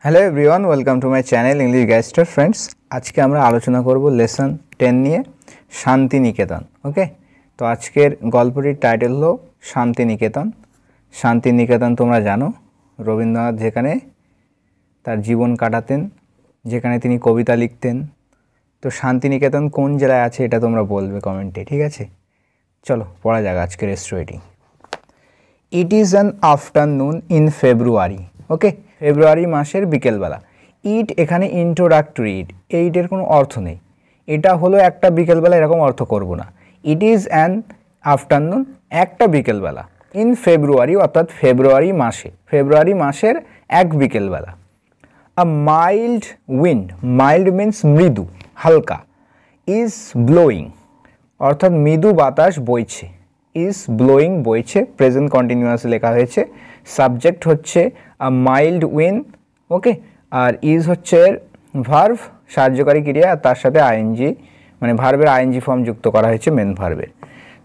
Hello everyone, welcome to my channel English গ্যাস্টার friends. আজকে আমরা আলোচনা করব লেসন 10 নিয়ে, শান্তিনিকেতন। ওকে, তো আজকের গল্পটির টাইটেল হলো শান্তিনিকেতন। শান্তিনিকেতন তোমরা জানো, রবীন্দ্রনাথ যেখানে তার জীবন কাটাতেন, যেখানে তিনি কবিতা লিখতেন। তো শান্তিনিকেতন কোন জেলায় আছে এটা তোমরা বলবে কমেন্টে, ঠিক আছে? চলো পড়া যাক আজকের স্টোরিটি। It is an afternoon in February. Okay, ফেব্রুয়ারি মাসের বিকেলবেলা। ইট এখানে ইন্ট্রোডাক্টরি ইট, এইটের কোনো অর্থ নেই। এটা হলো একটা বিকেলবেলা, এরকম অর্থ করব না। ইট ইজ অ্যান আফটারনুন, একটা বিকেলবেলা, ইন ফেব্রুয়ারি অর্থাৎ ফেব্রুয়ারি মাসে, ফেব্রুয়ারি মাসের এক বিকেলবেলা। A mild wind, mild means মৃদু, হালকা, ইজ ব্লোয়িং অর্থাৎ মৃদু বাতাস বইছে, ইজ ব্লোয়িং বইছে, প্রেজেন্ট কন্টিনিউয়াস লেখা হয়েছে। সাবজেক্ট হচ্ছে আ মাইল্ড উইন্ড, ওকে, আর ইজ হচ্ছে ভার্ভ, সাহায্যকারী ক্রিয়া, আর তার সাথে আইএনজি মানে ভার্বের আইএনজি ফর্ম যুক্ত করা হয়েছে মেন ভার্বের।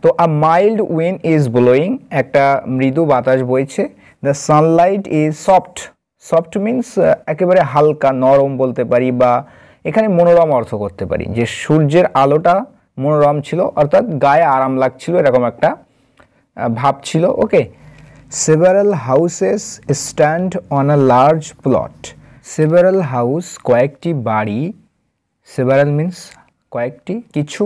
তো আ মাইল্ড উইন্ড ইজ ব্লোয়িং, একটা মৃদু বাতাস বইছে। The Sunlight is soft, soft means একেবারে হালকা, নরম বলতে পারি, বা এখানে মনোরম অর্থ করতে পারি, যে সূর্যের আলোটা মনোরম ছিল অর্থাৎ গায়ে আরাম লাগছিল, এরকম একটা ভাব ছিল। Okay, several houses stand on a large plot. Several house কয়েকটি বাড়ি, সেভারাল মিন্স কয়েকটি, কিছু,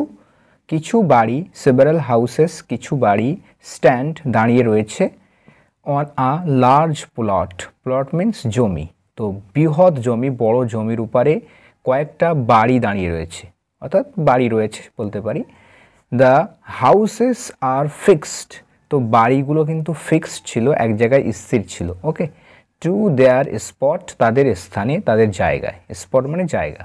কিছু বাড়ি, সেভারাল হাউসেস কিছু বাড়ি, স্ট্যান্ড দাঁড়িয়ে রয়েছে, on a large plot, plot means জমি, তো বৃহৎ জমি, বড় জমির উপরে কয়েকটা বাড়ি দাঁড়িয়ে রয়েছে অর্থাৎ বাড়ি রয়েছে বলতে পারি। দ্য হাউসেস আর ফিক্সড, তো বাড়িগুলো কিন্তু ফিক্সড ছিল, এক জায়গায় স্থির ছিল। ওকে, টু দেয়ার স্পট, তাদের স্থানে, তাদের জায়গায়, স্পট মানে জায়গা,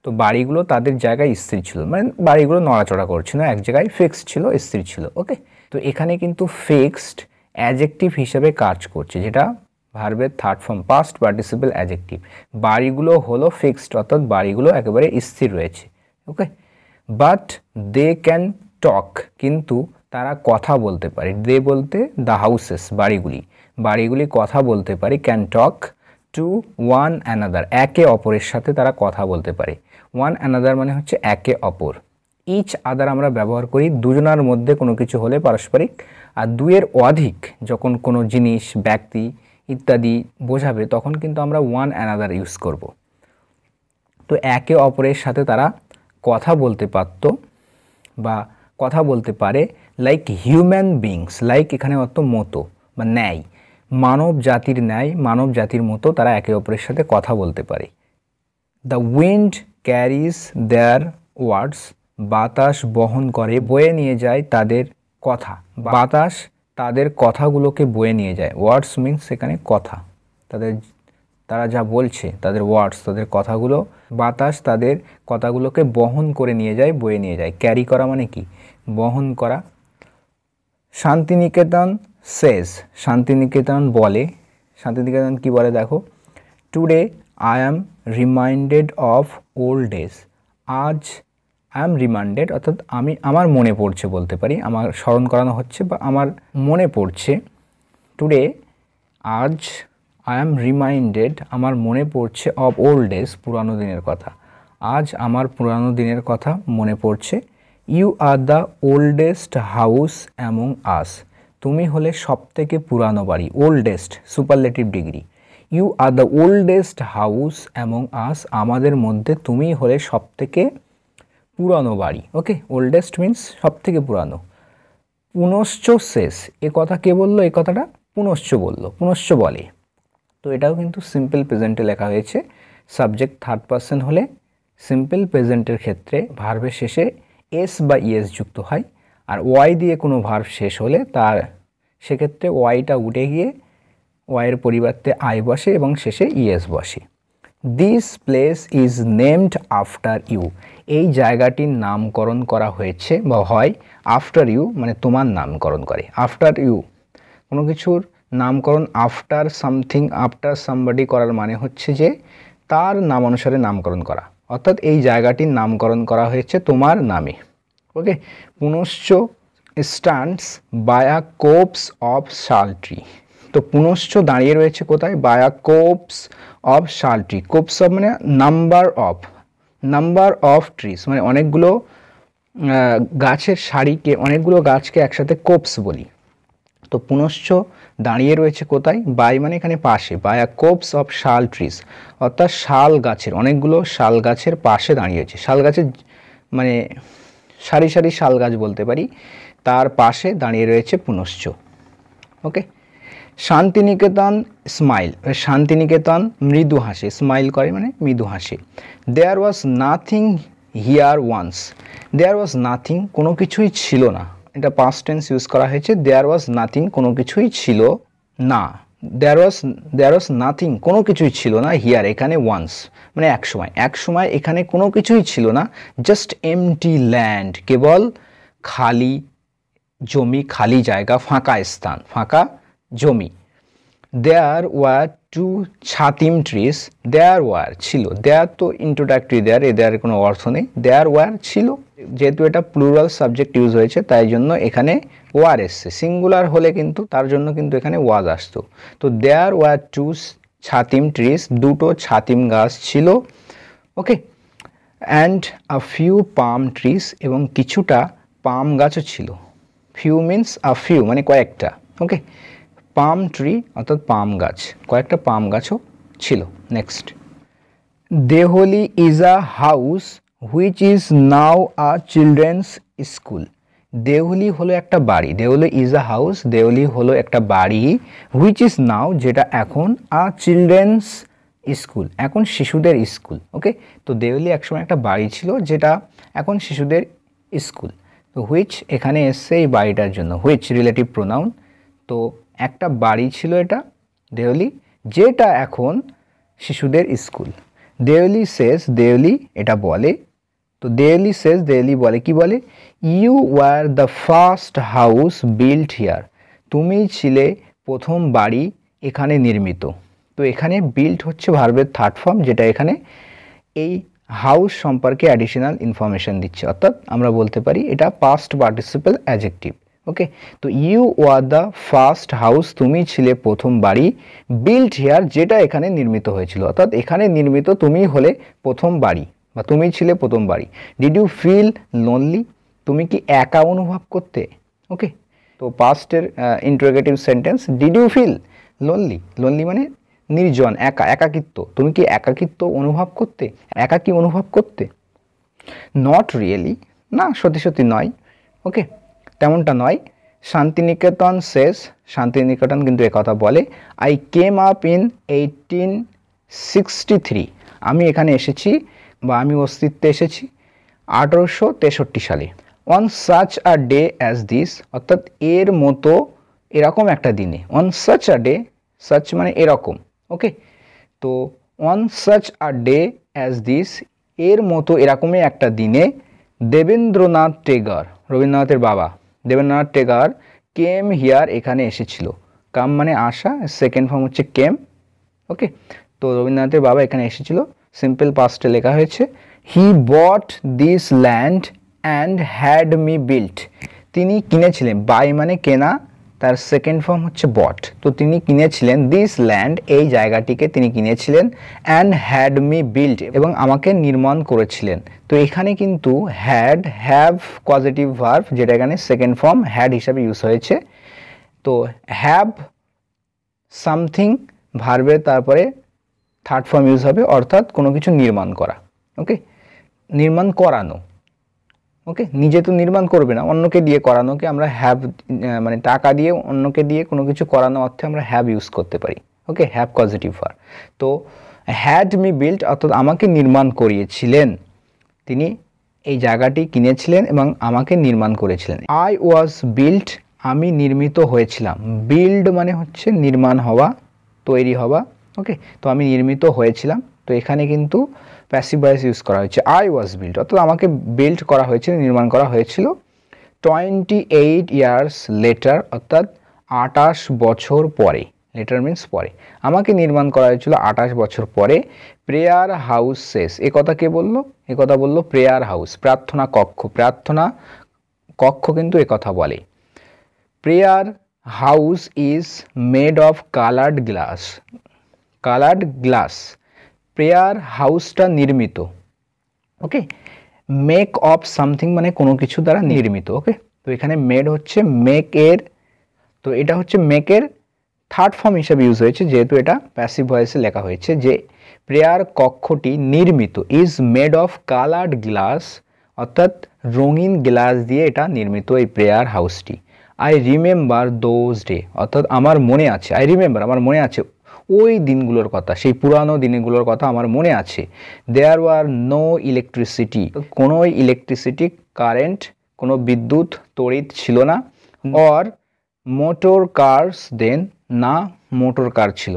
তো বাড়িগুলো তাদের জায়গায় স্থির ছিল, মানে বাড়িগুলো নড়াচড়া করছিল, এক জায়গায় ফিক্সড ছিল, স্থির ছিল। ওকে, তো এখানে কিন্তু ফিক্সড অ্যাডজেক্টিভ হিসেবে কাজ করছে, যেটা ভার্বের third form, past participle adjective. বাড়িগুলো হলো ফিক্সড অর্থাৎ বাড়িগুলো একেবারে স্থির রয়েছে। ওকে, বাট দে ক্যান টক, কিন্তু তারা কথা বলতে পারে। দে বলতে দ্য হাউসেস, বাড়িগুলি, বাড়িগুলি কথা বলতে পারে। Can talk to one another, একে অপরের সাথে তারা কথা বলতে পারে। ওয়ান অ্যানাদার মানে হচ্ছে একে অপর। ইচ আদার আমরা ব্যবহার করি দুজনার মধ্যে কোনো কিছু হলে পারস্পরিক, আর দুয়ের অধিক যখন কোনো জিনিস, ব্যক্তি ইত্যাদি বোঝাবে তখন কিন্তু আমরা ওয়ান অ্যানাদার ইউজ করব। তো একে অপরের সাথে তারা কথা বলতে পারত বা কথা বলতে পারে। লাইক হিউম্যান বিংস, লাইক এখানে অর্থ মতো বা ন্যায়, মানব জাতির ন্যায়, মানব জাতির মতো তারা একে অপরের সাথে কথা বলতে পারে। দ্য উইন্ড ক্যারিজ দেয়ার ওয়ার্ডস, বাতাস বহন করে, বয়ে নিয়ে যায় তাদের কথা, বাতাস তাদের কথাগুলোকে বয়ে নিয়ে যায়। ওয়ার্ডস মিন্স এখানে কথা, তাদের, তারা যা বলছে তাদের ওয়ার্ডস, তাদের কথাগুলো, বাতাস তাদের কথাগুলোকে বহন করে নিয়ে যায়, বয়ে নিয়ে যায়। ক্যারি করা মানে কি? বহন করা। শান্তিনিকেতন সেজ, শান্তিনিকেতন বলে, শান্তিনিকেতন কি বলে দেখো, today I am reminded of old days. আজ আই অ্যাম রিমাইন্ডেড অর্থাৎ আমি, আমার মনে পড়ছে বলতে পারি, আমার স্মরণ করানো হচ্ছে বা আমার মনে পড়ছে। টুডে, আজ, আই অ্যাম রিমাইন্ডেড আমার মনে পড়ছে, অফ ওল্ড ডেজ পুরানো দিনের কথা। আজ আমার পুরানো দিনের কথা মনে পড়ছে। You are the oldest house among us, তুমি হলে সবথেকে পুরানো বাড়ি। Oldest superlative degree. You are the oldest house among us, আমাদের মধ্যে তুমি হলে সবথেকে পুরানো বাড়ি। ওকে, ওল্ডেস্ট মিন্স সবথেকে পুরানো। পুনশ্চ শেষ, এ কথা কে বললো? এই কথাটা পুনশ্চ বললো, পুনশ্চ বলে। তো এটাও কিন্তু সিম্পল প্রেজেন্টে লেখা হয়েছে। সাবজেক্ট থার্ড পারসন হলে সিম্পল প্রেজেন্টের ক্ষেত্রে ভার্বের শেষে এস বা ইএস যুক্ত হয়, আর ওয়াই দিয়ে কোনো ভার্ব শেষ হলে তার সেক্ষেত্রে ওয়াইটা উঠে গিয়ে ওয়াইয়ের পরিবর্তে আই বসে এবং শেষে ইএস বসে। This place is named after you, এই জায়গাটির নামকরণ করা হয়েছে বা হয় আফটার ইউ, মানে তোমার নামকরণ করে। আফটার ইউ, কোনো কিছুর নামকরণ আফটার সামথিং, আফটার সামবডি করার মানে হচ্ছে যে তার নাম অনুসারে নামকরণ করা, অর্থাৎ এই জায়গাটির নামকরণ করা হয়েছে তোমার নামে। ওকে, পুনশ্চ stands by a copes of শাল ট্রি, তো পুনশ্চ দাঁড়িয়ে রয়েছে কোথায়? বাই আ কোপস অফ শাল ট্রি। কোপস অফ মানে নাম্বার অফ ট্রিজ, মানে অনেকগুলো গাছের সারিকে, অনেকগুলো গাছকে একসাথে কোপস বলি। তো পুনশ্চ দাঁড়িয়ে রয়েছে কোথায়? বাই মানে এখানে পাশে, বাই আ কোপস অফ শাল ট্রিজ, অর্থাৎ শাল গাছের, অনেকগুলো শাল গাছের পাশে দাঁড়িয়েছে। শাল গাছের মানে সারি সারি শাল গাছ বলতে পারি, তার পাশে দাঁড়িয়ে রয়েছে পুনশ্চ। ওকে। শান্তিনিকেতন স্মাইল, শান্তিনিকেতন মৃদু হাসে, স্মাইল করে মানে মৃদু হাসে। There was nothing here once, there was nothing কোনো কিছুই ছিল না, এটা পাস্ট টেন্স ইউজ করা হয়েছে। দেয়ার ওয়াজ নাথিং কোনো কিছুই ছিল না, দেয়ার ওয়াজ নাথিং কোনো কিছুই ছিল না, হিয়ার এখানে ওয়ান্স মানে এক সময় এখানে কোনো কিছুই ছিল না। জাস্ট এমটি ল্যান্ড, কেবল খালি জমি, খালি জায়গা, ফাঁকা স্থান, ফাঁকা জমি। There were two chatim trees, there were ছিল, দেয়ার তো ইন্ট্রোডাক্টরি দেয়ার, এ দেয়ার কোনো অর্থ নেই, দেয়ার ওয়ার ছিল, যেহেতু এটা প্লুরাল সাবজেক্ট ইউজ হয়েছে তাই জন্য এখানে ওয়ার এসছে। সিঙ্গুলার হলে কিন্তু তার জন্য কিন্তু এখানে ওয়াজ আসতো। তো there were two chatim trees, দুটো ছাতিম গাছ ছিল। Okay. And a few palm trees, এবং কিছুটা পাম গাছও ছিল। ফিউ মিন্স আ ফিউ মানে কয়েকটা। ওকে। পাম ট্রি অর্থাৎ পাম গাছ, কয়েকটা পাম গাছও ছিল। Next, Dehali is a house which is now a children's school. Dehali হলো একটা বাড়ি, Deoli is a house, Deoli হলো একটা বাড়ি, হুইচ ইজ নাও যেটা এখন, আ চিলড্রেন্স স্কুল এখন শিশুদের স্কুল। ওকে। তো দেহলি একসময় একটা বাড়ি ছিল যেটা এখন শিশুদের স্কুল। তো হুইচ এখানে এসছে এই বাড়িটার জন্য, হুইচ রিলেটিভ প্রোনাউন। তো একটা বাড়ি ছিল এটা দেহলি, যেটা এখন শিশুদের স্কুল। দেহলি সেজ, দেহলি এটা বলে, তো দেহলি সেজ দেহলি বলে, কি বলে? You were the first house built here, তুমি ছিলে প্রথম বাড়ি এখানে নির্মিত। তো এখানে বিল্ট হচ্ছে ভার্বের থার্ড ফর্ম, যেটা এখানে এই হাউস সম্পর্কে অ্যাডিশনাল ইনফরমেশন দিচ্ছে, অর্থাৎ আমরা বলতে পারি এটা পাস্ট পার্টিসিপল অ্যাডজেক্টিভ। ওকে। তো you were the first house, তুমি ছিলে প্রথম বাড়ি, বিল্ট হিয়ার যেটা এখানে নির্মিত হয়েছিল, অর্থাৎ এখানে নির্মিত তুমি হলে প্রথম বাড়ি বা তুমি ছিলে প্রথম বাড়ি। ডিড ইউ ফিল লোনলি, তুমি কি একা অনুভব করতে? ওকে। তো পাস্টের interrogative sentence, did you feel lonely, lonely মানে নির্জন, একা, একাকিত্ব, তুমি কি একাকিত্ব অনুভব করতে, একাকী অনুভব করতে? নট রিয়েলি, না সত্যি সত্যি নয়। ওকে, তেমনটা নয়। শান্তিনিকেতন শেষ, শান্তিনিকেতন কিন্তু একথা বলে, আই কেম আপ ইন 1863, আমি এখানে এসেছি বা আমি অস্তিত্বে এসেছি 1863 সালে। On such a day as this, অর্থাৎ এর মতো এরকম একটা দিনে। On such a day, such মানে এরকম। ওকে। তো on such a day as this, এর মতো এরকমই একটা দিনে, দেবেন্দ্রনাথ টেগর, রবীন্দ্রনাথের বাবা দেবেন্দ্রনাথ টেগর, কেম হিয়ার এখানে এসেছিল। কাম মানে আসা, সেকেন্ড ফর্ম হচ্ছে কেম। ওকে। তো রবীন্দ্রনাথের বাবা এখানে এসেছিল, সিম্পল পাস্টে লেখা হয়েছে। He bought this land and had me built, তিনি কিনেছিলেন, বাই মানে কেনা, তার সেকেন্ড ফর্ম হচ্ছে বট। তো তিনি কিনেছিলেন দিস ল্যান্ড, এই জায়গাটিকে তিনি কিনেছিলেন, অ্যান্ড হ্যাড মি বিল্ট এবং আমাকে নির্মাণ করেছিলেন। তো এখানে কিন্তু হ্যাড, হ্যাভ পজিটিভ ভার্ব, যেটা এখানে সেকেন্ড ফর্ম হ্যাড হিসাবে ইউজ হয়েছে। তো হ্যাভ সামথিং ভার্বের তারপরে থার্ড ফর্ম ইউজ হবে, অর্থাৎ কোনো কিছু নির্মাণ করা। ওকে, নির্মাণ করানো। ওকে, নিজে তো নির্মাণ করবে না, অন্যকে দিয়ে করানোকে আমরা হ্যাভ, মানে টাকা দিয়ে অন্যকে দিয়ে কোনো কিছু করানো অর্থে আমরা হ্যাভ ইউজ করতে পারি। ওকে, হ্যাভ পজিটিভ ভার্ব। তো হ্যাড মি বিল্ট অর্থাৎ আমাকে নির্মাণ করিয়েছিলেন, তিনি এই জায়গাটি কিনেছিলেন এবং আমাকে নির্মাণ করেছিলেন। আই ওয়াজ বিল্ট, আমি নির্মিত হয়েছিলাম। বিল্ড মানে হচ্ছে নির্মাণ হওয়া, তৈরি হওয়া। ওকে, তো আমি নির্মিত হয়েছিলাম। তো এখানে কিন্তু প্যাসিভ ভয়েস ইউজ করা হয়েছে, আই ওয়াজ বিল্ট, অর্থাৎ আমাকে বিল্ড করা হয়েছিল, নির্মাণ করা হয়েছিল। 28 ইয়ার্স লেটার, অর্থাৎ 28 বছর পরে, লেটার মিন্স পরে, আমাকে নির্মাণ করা হয়েছিল 28 বছর পরে। প্রেয়ার হাউস শেষ, এ কথা কে বললো? এ কথা বললো প্রেয়ার হাউস, প্রার্থনা কক্ষ, প্রার্থনা কক্ষ কিন্তু এ কথা বলে। Prayer house is made of coloured glass. Coloured glass, prayer হাউসটা নির্মিত, ওকে, মেক অফ সামথিং মানে কোনো কিছু দ্বারা নির্মিত, ওকে। তো এখানে মেড হচ্ছে মেকের, তো এটা হচ্ছে মেকের থার্ড ফর্ম হিসেবে ইউজ হয়েছে, যেহেতু এটা প্যাসিভ ভয়েসে লেখা হয়েছে যে প্রেয়ার কক্ষটি নির্মিত, is made of coloured glass, অর্থাৎ রঙিন গ্লাস দিয়ে এটা নির্মিত এই প্রেয়ার হাউসটি। আই রিমেম্বার দোজ ডে, অর্থাৎ আমার মনে আছে, আই রিমেম্বার আমার মনে আছে ওই দিনগুলোর কথা, সেই পুরানো দিনগুলোর কথা আমার মনে আছে। দেয়ার ওয়ার নো ইলেকট্রিসিটি, কোনো ইলেকট্রিসিটি কারেন্ট, কোনো বিদ্যুৎ তড়িৎ ছিল না। অর মোটর কারস দেন, না মোটর কার ছিল,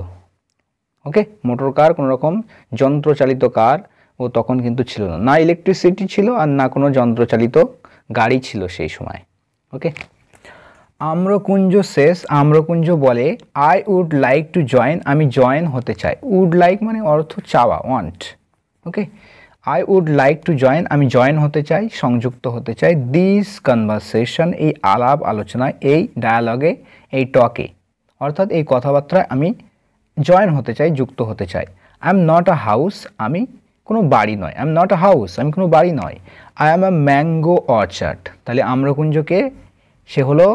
ওকে, মোটর কার কোনো রকম যন্ত্রচালিত কার ও তখন কিন্তু ছিল না, না ইলেকট্রিসিটি ছিল আর না কোনো যন্ত্রচালিত গাড়ি ছিল সেই সময়, ওকে। আম্রকুঞ্জ শেষ, আম্রকুঞ্জ বলে I would like to join, আমি জয়েন হতে চাই। উড লাইক মানে অর্থ চাওয়া, want, okay. I would like to join, আমি জয়েন হতে চাই, সংযুক্ত হতে চাই। দিস কনভারসেশন, এই আলাপ আলোচনায়, এই ডায়ালগে, এই টকে, অর্থাৎ এই কথাবার্তায় আমি জয়েন হতে চাই, যুক্ত হতে চাই। I am not a house, আমি কোনো বাড়ি নয়। I am not a house, আমি কোনো বাড়ি নয়। I am a mango orchard, তাহলে আম্রকুঞ্জকে সে হলো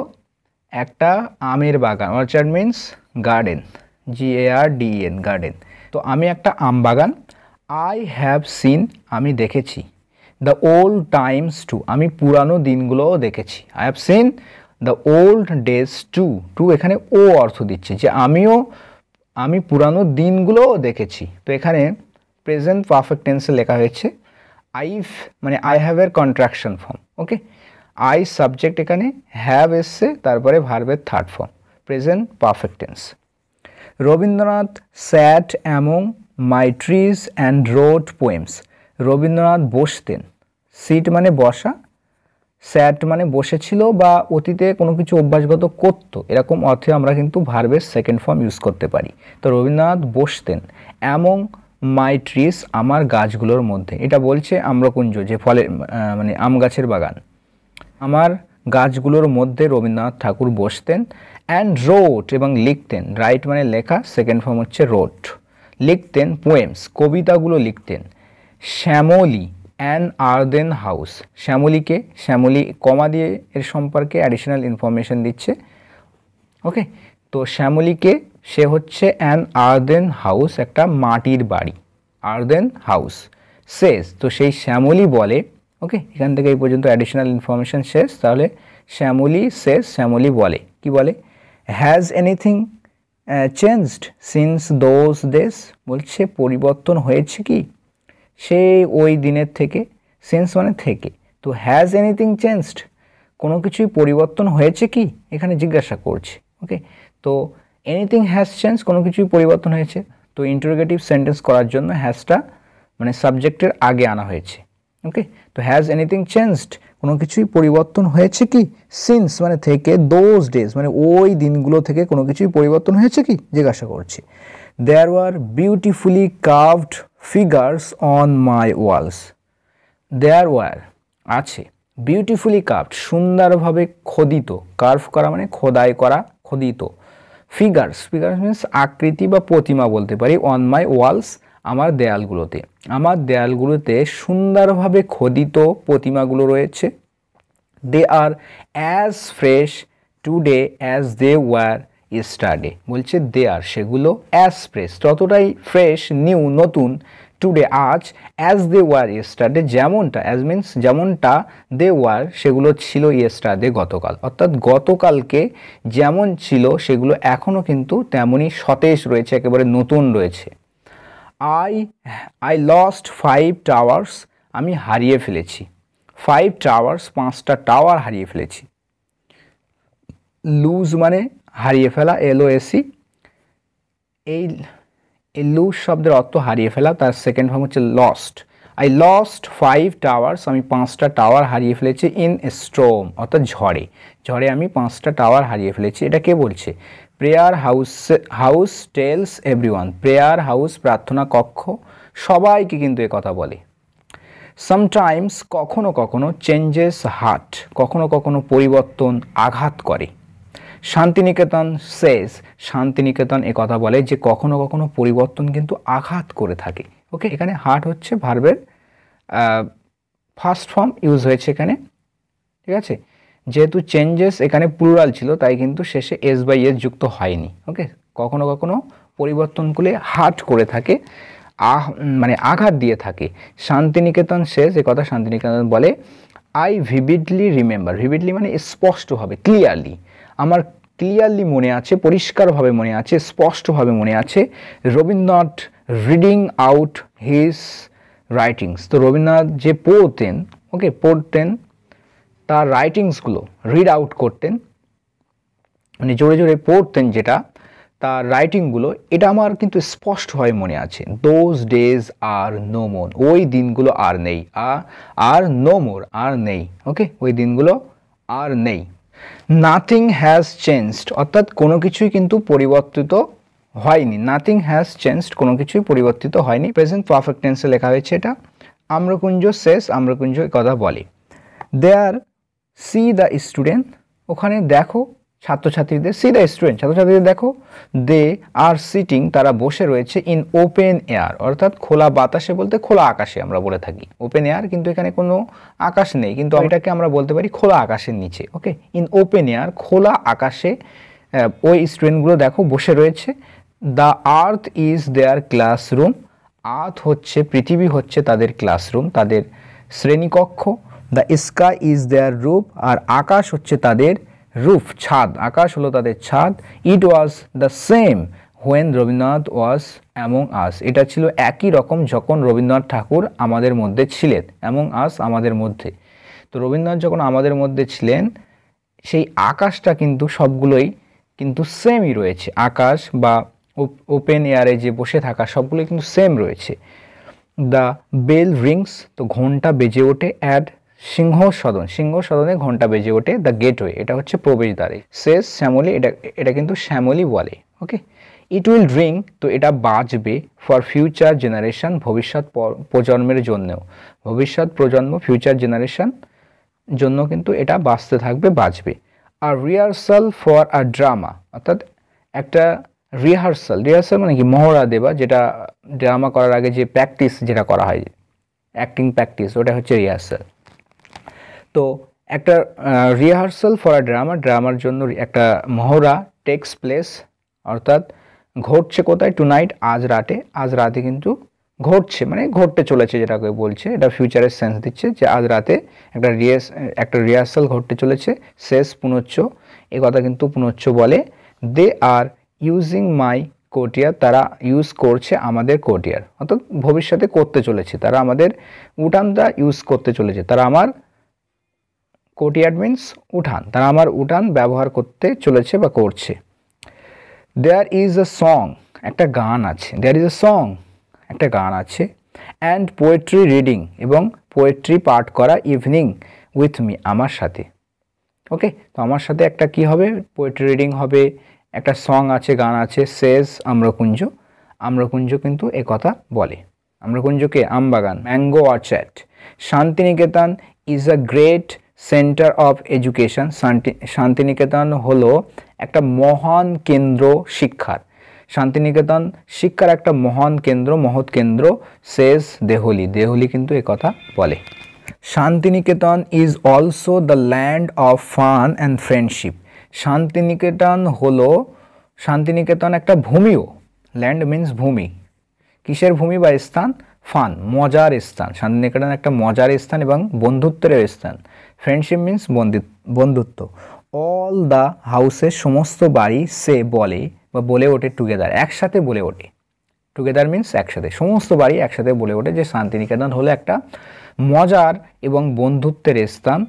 একটা আমের বাগান। Orchard means garden, GARDEN, garden. তো আমি একটা আম বাগান। আই হ্যাভ সিন, আমি দেখেছি। দ্য ওল্ড টাইমস টু, আমি পুরানো দিনগুলোও দেখেছি। I have seen the old days too, too এখানে ও অর্থ দিচ্ছে যে আমি পুরানো দিনগুলোও দেখেছি। তো এখানে প্রেজেন্ট পারফেক্ট টেন্সে লেখা হয়েছে আইভ, মানে আই হ্যাভ এর contraction form, okay. I subject, এখানে হ্যাভ এসছে, তারপরে ভার্বের third form, present perfect tense. Rabindranath sat among my trees and wrote poems, Rabindranath বসতেন, সিট মানে বসা, স্যাট মানে বসেছিল বা অতীতে কোনো কিছু অভ্যাসগত করতো, এরকম অর্থে আমরা কিন্তু ভার্বের সেকেন্ড ফর্ম ইউজ করতে পারি। তো রবীন্দ্রনাথ বসতেন অ্যামং মাই ট্রিজ, আমার গাছগুলোর মধ্যে, এটা বলছে আম্রকুঞ্জ যে ফলে মানে আম গাছের বাগান, আমার গাছগুলোর মধ্যে রবীন্দ্রনাথ ঠাকুর বসতেন। অ্যান্ড রোট, এবং লিখতেন, রাইট মানে লেখা, সেকেন্ড ফর্ম হচ্ছে রোট, লিখতেন পোয়েমস, কবিতাগুলো লিখতেন। শ্যামলী অ্যান আর্দেন হাউস, শ্যামলীকে, শ্যামলী কমা দিয়ে এর সম্পর্কে অ্যাডিশনাল ইনফরমেশন দিচ্ছে, ওকে। তো শ্যামলীকে সে হচ্ছে অ্যান আর্দেন হাউস, একটা মাটির বাড়ি, আর্দেন হাউস। শেষ, তো সেই শ্যামলী বলে, ওকে, এখান থেকে এই পর্যন্ত অ্যাডিশনাল ইনফরমেশন শেষ। তাহলে শ্যামলী শেষ, শ্যামলী বলে, কি বলে? Has anything changed since those days, বলছে পরিবর্তন হয়েছে কি সেই ওই দিনের থেকে, সিন্স মানে থেকে। তো হ্যাজ এনিথিং চেঞ্জড, কোনো কিছুই পরিবর্তন হয়েছে কি এখানে জিজ্ঞাসা করছে, ওকে। তো এনিথিং হ্যাজ চেঞ্জ, কোনো কিছুই পরিবর্তন হয়েছে। তো ইন্টারোগেটিভ সেন্টেন্স করার জন্য হ্যাজটা মানে সাবজেক্টের আগে আনা হয়েছে, ওকে। তো হ্যাজ এনিথিং চেঞ্জড, কোনো কিছুই পরিবর্তন হয়েছে কি, সিন্স মানে থেকে, দোজ ডেজ মানে ওই দিনগুলো থেকে কোনো কিছুই পরিবর্তন হয়েছে কি জিজ্ঞাসা করছে। There were beautifully carved figures on my walls, there were আছে, বিউটিফুলি কার্ভড সুন্দরভাবে খোদিত, কার্ভ করা মানে খোদাই করা, খোদিত, ফিগার্স, ফিগার্স মিন্স আকৃতি বা প্রতিমা বলতে পারি, অন মাই ওয়ালস আমার দেয়ালগুলোতে, আমার দেয়ালগুলোতে সুন্দরভাবে খোদিত প্রতিমাগুলো রয়েছে। They are as fresh today as they were yesterday, বলছে দে আর সেগুলো অ্যাজ ফ্রেশ ততটাই ফ্রেশ, নিউ নতুন, টুডে আজ, অ্যাজ দে ওয়ার ইয়েস্টারডে যেমনটা, অ্যাজ মিন্স যেমনটা, দে ওয়ার সেগুলো ছিল ইয়েস্টারডে গতকাল, অর্থাৎ গতকালকে যেমন ছিল সেগুলো এখনও কিন্তু তেমনই সতেজ রয়েছে, একেবারে নতুন রয়েছে। আই লস্ট 5 টাওয়ার্স, আমি হারিয়ে ফেলেছি, 5 টাওয়ার্স 5টা টাওয়ার হারিয়ে ফেলেছি। লুজ মানে হারিয়ে ফেলা, LOSE, এই লুজ শব্দের অর্থ হারিয়ে ফেলা, তার সেকেন্ড ফর্ম হচ্ছে লস্ট। আই লস্ট 5 টাওয়ার্স, আমি 5টা টাওয়ার হারিয়ে ফেলেছি। ইন স্ট্রম অর্থাৎ ঝড়ে, ঝড়ে আমি 5টা টাওয়ার হারিয়ে ফেলেছি। এটা কে বলছে? Prayer house tells everyone, prayer house প্রার্থনা কক্ষ সবাইকে কিন্তু এ কথা বলে। সামটাইমস কখনো কখনো, চেঞ্জেস হার্ট কখনো কখনো পরিবর্তন আঘাত করে। শান্তিনিকেতন সেজ, শান্তিনিকেতন এ কথা বলে যে কখনো কখনো পরিবর্তন কিন্তু আঘাত করে থাকে। ওকে, এখানে হার্ট হচ্ছে ভার্বের ফার্স্ট ফর্ম ইউজ হয়েছে এখানে, ঠিক আছে। যেহেতু চেঞ্জেস এখানে প্লুরাল ছিল তাই কিন্তু শেষে এস বাই এস যুক্ত হয়নি। ওকে, কখনো কখনো পরিবর্তনগুলি হার্ট করে থাকে, মানে আঘাত দিয়ে থাকে। শান্তিনিকেতন শেষ এ কথা শান্তিনিকেতন বলে আই ভিভিডলি রিমেম্বার, ভিভিডলি মানে স্পষ্টভাবে, ক্লিয়ারলি, আমার ক্লিয়ারলি মনে আছে, পরিষ্কারভাবে মনে আছে, স্পষ্টভাবে মনে আছে Rabindranath reading out his writings. তো রবীন্দ্রনাথ যে পড়তেন, ওকে, পড়তেন, তার রাইটিংসগুলো রিড আউট করতেন, মানে জোরে জোরে পড়তেন যেটা, তার রাইটিংগুলো, এটা আমার কিন্তু স্পষ্টভাবে মনে আছে। Those days are no more, ওই দিনগুলো আর নেই, আর নো মোর, আর নেই। ওকে, ওই দিনগুলো আর নেই। নাথিং হ্যাজ চেঞ্জড, অর্থাৎ কোনো কিছুই কিন্তু পরিবর্তিত হয়নি। নাথিং হ্যাজ চেঞ্জড, কোনো কিছুই পরিবর্তিত হয়নি। প্রেজেন্ট পারফেক্ট টেন্সে লেখা হয়েছে এটা। আম্রকুঞ্জ শেষ, আম্রকুঞ্জ কথা বলে দেয়ার সি দ্য স্টুডেন্ট, ওখানে দেখো ছাত্রছাত্রীদের, সি দ্য স্টুডেন্ট, ছাত্রছাত্রীদের দেখো, দে আর সিটিং, তারা বসে রয়েছে, ইন ওপেন এয়ার, অর্থাৎ খোলা বাতাসে বলতে খোলা আকাশে আমরা বলে থাকি ওপেন এয়ার, কিন্তু এখানে কোনো আকাশ নেই, কিন্তু এটাকে আমরা বলতে পারি খোলা আকাশের নিচে। ওকে, ইন ওপেন এয়ার, খোলা আকাশে ওই স্টুডেন্টগুলো দেখো বসে রয়েছে। The earth is their classroom, earth হচ্ছে পৃথিবী, হচ্ছে তাদের ক্লাসরুম, তাদের শ্রেণীকক্ষ। The sky is their roof, আর আকাশ হচ্ছে তাদের রুফ, ছাদ, আকাশ হলো তাদের ছাদ। It was the same when Rabindranath was among us, এটা ছিল একই রকম যখন রবীন্দ্রনাথ ঠাকুর আমাদের মধ্যে ছিলেন। অ্যামং আস, আমাদের মধ্যে। তো রবীন্দ্রনাথ যখন আমাদের মধ্যে ছিলেন, সেই আকাশটা কিন্তু সবগুলোই কিন্তু সেমই রয়েছে, আকাশ বা ওপেন এয়ারে যে বসে থাকা সবগুলোই কিন্তু সেম রয়েছে। দ্য বেল রিংস, তো ঘন্টা বেজে ওঠে। অ্যাট সিংহসদন, সিংহসদনে ঘন্টা বেজে ওঠে। দ্য গেটওয়ে, এটা হচ্ছে প্রবেশদ্বারে। শেষ শ্যামলী, এটা কিন্তু শ্যামলী বলে। ওকে, ইট উইল রিং, তো এটা বাজবে, ফর ফিউচার জেনারেশন, ভবিষ্যৎ প্রজন্মের জন্যও, ভবিষ্যৎ প্রজন্ম, ফিউচার জেনারেশন জন্য কিন্তু এটা বাজতে থাকবে, বাজবে। আর রিহার্সাল ফর আ ড্রামা, অর্থাৎ একটা রিহার্সাল, রিহার্সাল মানে কি মহড়া দেবা, যেটা ড্রামা করার আগে যে প্র্যাকটিস যেটা করা হয়, অ্যাক্টিং প্র্যাকটিস, ওটা হচ্ছে রিহার্সাল। তো একটা রিহার্সাল ফর আ ড্রামা, ড্রামার জন্য একটা মহড়া টেক্স প্লেস, অর্থাৎ ঘটছে কোথায়, টু নাইট, আজ রাতে, আজ রাতে কিন্তু ঘটছে, মানে ঘটতে চলেছে যেটাকে বলছে, এটা ফিউচারের সেন্স দিচ্ছে যে আজ রাতে একটা রিহার্সাল ঘটতে চলেছে। শেষ পুনচ্চ, এ কথা কিন্তু পুনচ্চ বলে। দে আর ইউজিং মাই কোটিয়ার, তারা ইউজ করছে আমাদের কোটিয়ার, অর্থাৎ ভবিষ্যতে করতে চলেছে, তারা আমাদের উঠানটা ইউজ করতে চলেছে, তারা আমার কোটিয়ার মিন্স উঠান, তারা আমার উঠান ব্যবহার করতে চলেছে বা করছে। দেয়ার ইজ আ সং, একটা গান আছে। দেয়ার ইজ আ সং, একটা গান আছে। অ্যান্ড পোয়েট্রি রিডিং, এবং পোয়েট্রি পাঠ করা, ইভিনিং উইথ মি, আমার সাথে। ওকে, তো আমার সাথে একটা কি হবে, পোয়েট্রি রিডিং হবে, একটা সং আছে, গান আছে। সেজ আম্রকুঞ্জ, আম্রকুঞ্জ কিন্তু এ কথা বলে। আম্রকুঞ্জকে আমবাগান, mango orchard. Santiniketan is a great centre of education, Santiniketan হলো একটা মহান কেন্দ্র শিক্ষার, শান্তিনিকেতন শিক্ষার একটা মহান কেন্দ্র, মহৎ কেন্দ্র। সেজ দেহলি, দেহলি কিন্তু এ কথা বলে। Shantiniketan is also the land of fun and friendship, Shantiniketan হলো, শান্তিনিকেতন একটা ভূমিও, ল্যান্ড মিন্স ভূমি, কিসের ভূমি বা স্থান, ফান, মজার স্থান, শান্তিনিকেতন একটা মজার স্থান এবং বন্ধুত্বের স্থান। ফ্রেন্ডশিপ মিন্স বন্ধুত্ব। অল দ্য হাউসের, সমস্ত বাড়ি, সে বলে বা বলে ওঠে, টুগেদার, একসাথে বলে ওঠে, টুগেদার মিন্স একসাথে, সমস্ত বাড়ি একসাথে বলে ওঠে যে শান্তিনিকেতন হলো একটা মজার এবং বন্ধুত্বের স্থান।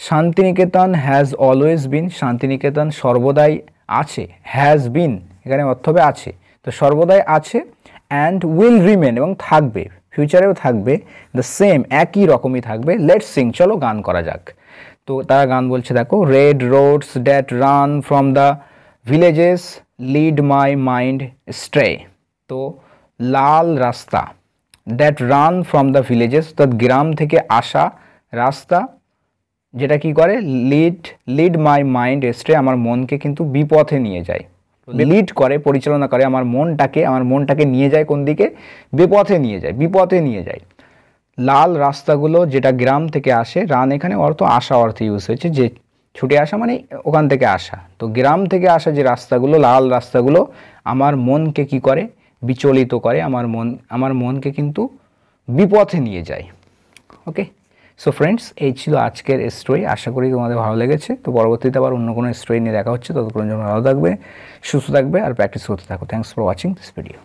Shantiniketan has always been, Shantiniketan সর্বদাই আছে। হ্যাজ বিন এখানে অর্থ হবে আছে, তো সর্বদাই আছে। অ্যান্ড উইল রিমেন, এবং থাকবে, ফিউচারেও থাকবে। দ্য সেম, একই রকমই থাকবে। লেটস সিং, চলো গান করা যাক। তো তারা গান বলছে, দেখো, red roads that run from the villages lead my mind stray, তো লাল রাস্তা, that run from the villages, অর্থাৎ গ্রাম থেকে আসা রাস্তা, যেটা কি করে, লিড মাই মাইন্ড এস্ট্রে, আমার মনকে কিন্তু বিপথে নিয়ে যায়, লিড করে, পরিচালনা করে আমার মনটাকে নিয়ে যায় কোন দিকে, বিপথে নিয়ে যায়। লাল রাস্তাগুলো, যেটা গ্রাম থেকে আসে, রান এখানে অর্থ আসা অর্থে ইউজ হয়েছে, যে ছুটে আসা মানে ওখান থেকে আসা, তো গ্রাম থেকে আসা যে রাস্তাগুলো, লাল রাস্তাগুলো আমার মনকে কি করে, বিচলিত করে, আমার মনকে কিন্তু বিপথে নিয়ে যায়। ওকে, সো ফ্রেন্ডস, এই ছিল আজকের স্টোরি। আশা করি তোমাদের ভালো লেগেছে। তো পরবর্তীতে আবার অন্য কোনো স্টোরি নিয়ে দেখা হচ্ছে। ততক্ষণ জন্য ভালো থাকবে, সুস্থ থাকবে আর প্র্যাকটিস করতে থাকো। Thanks for watching this video.